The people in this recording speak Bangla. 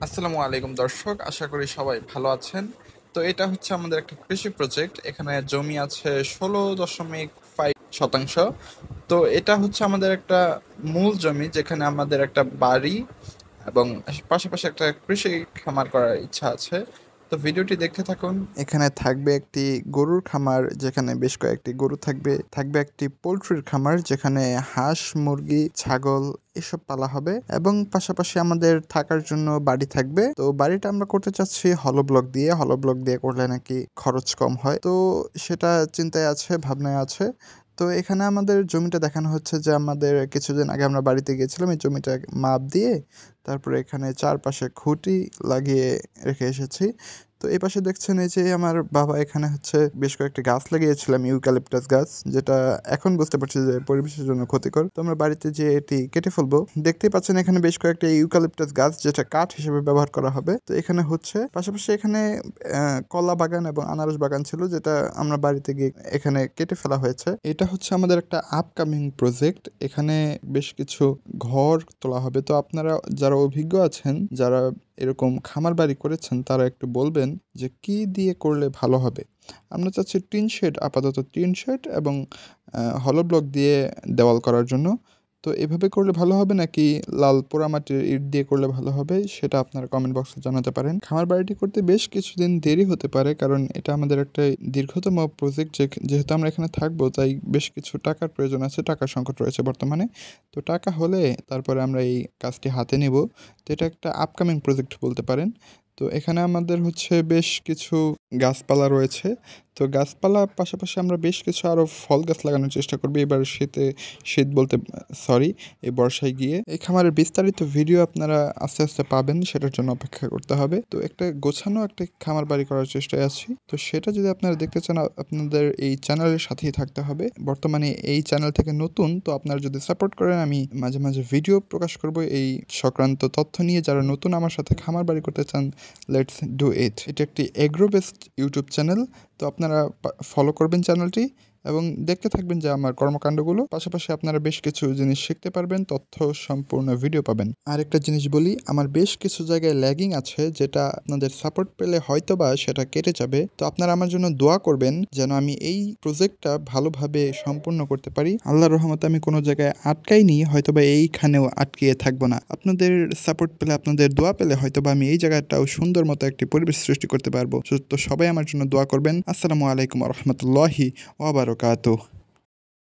আসসালামু আলাইকুম দর্শক, আশা করি সবাই ভালো আছেন। তো এটা হচ্ছে আমাদের একটা কৃষি প্রজেক্ট। এখানে জমি আছে 16.5 শতাংশ। তো এটা হচ্ছে আমাদের একটা মূল জমি, যেখানে আমাদের একটা বাড়ি এবং পাশাপাশি একটা কৃষি খামার করার ইচ্ছা আছে। তো ভিডিওটি দেখতে থাকুন। এখানে থাকবে একটি গরুর খামার, যেখানে বেশ কয়েকটি গরু থাকবে। থাকবে একটি পোল্ট্রির খামার, যেখানে হাঁস, মুরগি, ছাগল এসব পালা হবে, এবং পাশাপাশি আমাদের থাকার জন্য বাড়ি থাকবে। তো বাড়িটা আমরা করতে চাচ্ছি হলো ব্লক দিয়ে। হলো ব্লক দিয়ে করলে নাকি খরচ কম হয়, তো সেটা চিন্তায় আছে, ভাবনায় আছে। তো এখানে আমাদের জমিটা দেখানো হচ্ছে যে আমাদের কিছুদিন আগে আমরা বাড়িতে গিয়েছিলাম, এই জমিটা মাপ দিয়ে তারপরে এখানে চারপাশে খুঁটি লাগিয়ে রেখে এসেছি। তো এই পাশে দেখছেন, এই যে আমার বাবা এখানে হচ্ছে বেশ কয়েকটি গাছ লাগিয়েছিলাম, ইউক্যালিপটাস গাছ, যেটা এখন বুঝতে পারছি যে পরিবেশের জন্য ক্ষতিকর। তো আমরা বাড়িতে যে এটি কেটে ফেলবো। দেখতেই পাচ্ছেন এখানে বেশ কয়েকটি ইউক্যালিপটাস গাছ, যেটা কাঠ হিসেবে ব্যবহার করা হবে। তো এখানে হচ্ছে পাশাপাশি এখানে কলা বাগান এবং আনারস বাগান ছিল, যেটা আমরা বাড়িতে গিয়ে এখানে কেটে ফেলা হয়েছে। এটা হচ্ছে আমাদের একটা আপকামিং প্রজেক্ট। এখানে বেশ কিছু ঘর তোলা হবে। তো আপনারা যারা অভিজ্ঞ আছেন, যারা এরকম খামার বাড়ি করেছেন, তারা একটু বলবেন যে কি দিয়ে করলে ভালো হবে। আমরা চাচ্ছি টিন শেড, আপাতত টিন শেড এবং হলো ব্লক দিয়ে দেওয়াল করার জন্য। তো এভাবে করলে ভালো হবে নাকি লাল পোড়ামাটির ইট দিয়ে করলে ভালো হবে, সেটা আপনারা কমেন্ট বক্সে জানাতে পারেন। খামার বাড়িটি করতে বেশ কিছুদিন দেরি হতে পারে, কারণ এটা আমাদের একটা দীর্ঘতম প্রজেক্ট। যেহেতু আমরা এখানে থাকবো, তাই বেশ কিছু টাকার প্রয়োজন আছে, টাকার সংকট রয়েছে বর্তমানে। তো টাকা হলে তারপরে আমরা এই কাজটি হাতে নেব। তো এটা একটা আপকামিং প্রজেক্ট বলতে পারেন। তো এখানে আমাদের হচ্ছে বেশ কিছু গাছপালা রয়েছে। তো গাছপালা পাশাপাশি আমরা বেশ কিছু আরও ফল গাছ লাগানোর চেষ্টা করবো এবার শীত বলতে সরি, এই বর্ষায় গিয়ে। এই খামারের বিস্তারিত ভিডিও আপনারা আস্তে আস্তে পাবেন, সেটার জন্য অপেক্ষা করতে হবে। তো একটা গোছানো একটা খামার বাড়ি করার চেষ্টায় আছি। তো সেটা যদি আপনারা দেখতে চান, আপনাদের এই চ্যানেলের সাথেই থাকতে হবে। বর্তমানে এই চ্যানেল থেকে নতুন, তো আপনারা যদি সাপোর্ট করেন, আমি মাঝে মাঝে ভিডিও প্রকাশ করব এই সংক্রান্ত তথ্য নিয়ে। যারা নতুন আমার সাথে খামার বাড়ি করতে চান, লেটস ডু ইট। এটা একটি এগ্রো বেসড ইউটিউব চ্যানেল। তো আপনারা ফলো করবেন চ্যানেলটি এবং দেখতে থাকবেন যে আমার কর্মকাণ্ডগুলো। পাশাপাশি আপনারা বেশ কিছু জিনিস শিখতে পারবেন, তথ্য সম্পূর্ণ ভিডিও পাবেন। আর একটা জিনিস বলি, আমার বেশ কিছু জায়গায় ল্যাগিং আছে, যেটা আপনাদের সাপোর্ট পেলে হয়তোবা সেটা কেটে যাবে। তো আপনারা আমার জন্য দোয়া করবেন যেন আমি এই প্রজেক্টটা ভালোভাবে সম্পূর্ণ করতে পারি। আল্লাহর রহমতে আমি কোনো জায়গায় আটকাইনি, হয়তোবা এইখানেও আটকিয়ে থাকবো না। আপনাদের সাপোর্ট পেলে, আপনাদের দোয়া পেলে হয়তোবা আমি এই জায়গাটাও সুন্দর মতো একটি পরিবেশ সৃষ্টি করতে পারবো। তো সবাই আমার জন্য দোয়া করবেন। আসসালামু আলাইকুম ওয়া রাহমাতুল্লাহি ওয়া বারাকাতুহু।